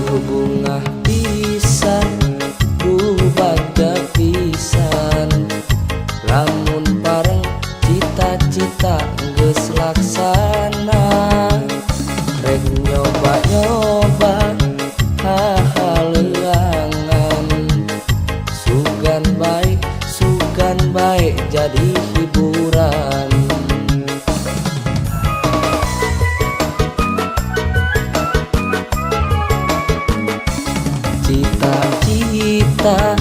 Duh bunga pisan, duh baga pisan, lamun bareng cita-cita geus laksana. Rek nyoba-nyoba hahaleuangan, sugan bae jadi hiburan. Cita-cita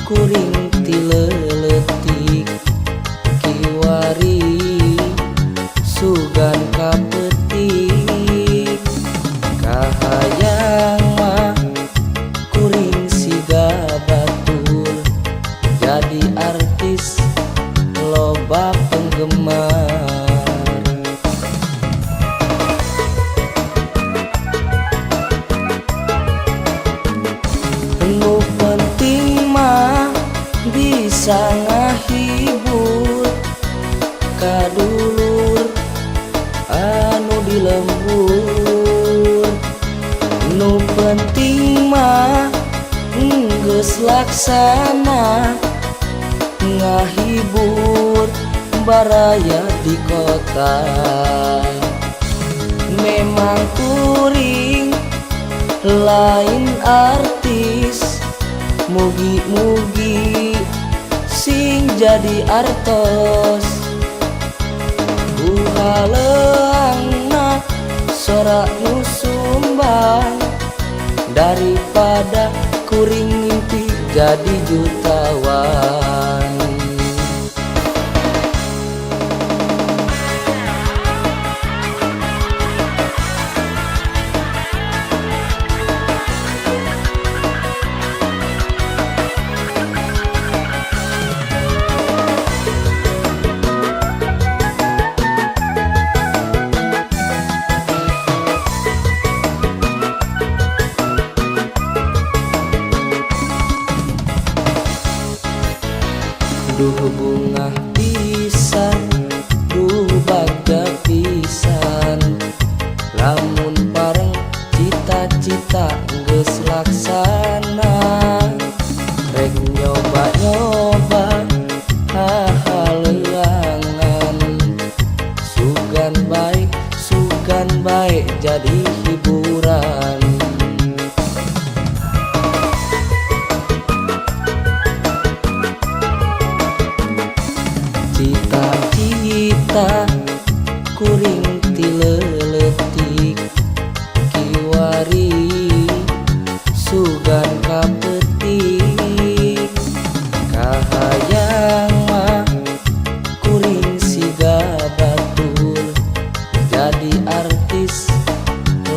kuring ti leuletik kiwari sugan kapetik, kahayang mah kuring siga batur jadi artis loba penggemar. Nu penting mah bisa ngahibur kadulur anu di lembur. Nu penting mah geus laksana ngahibur baraya di kota. Memang kuring lain artis, mugi-mugi sing jadi artos. Buhaleangna sorak nu sumbang, daripada kuring ngimpi jadi jutawan. Duh bunga pisan, duh baga pisan, lamun bareng cita-cita geus laksana. Rek nyoba-nyoba hahaleuangan, sugan bae jadi hiburan. Cita-cita kuring ti leuletik kiwari sugan kapetik, kahayang mah kuring siga batur jadi artis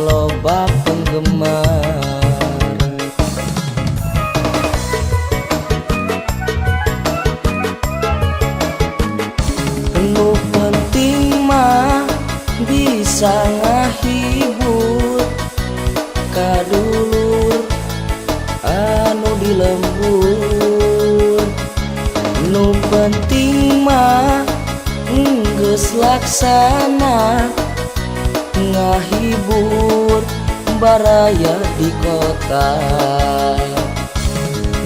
loba penggemar. Nu penting mah bisa ngahibur kadulur anu di lembur. Nu penting mah geus laksana ngahibur baraya di kota.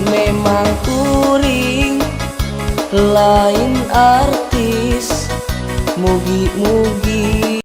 Memang kuring lain artis, mugi-mugi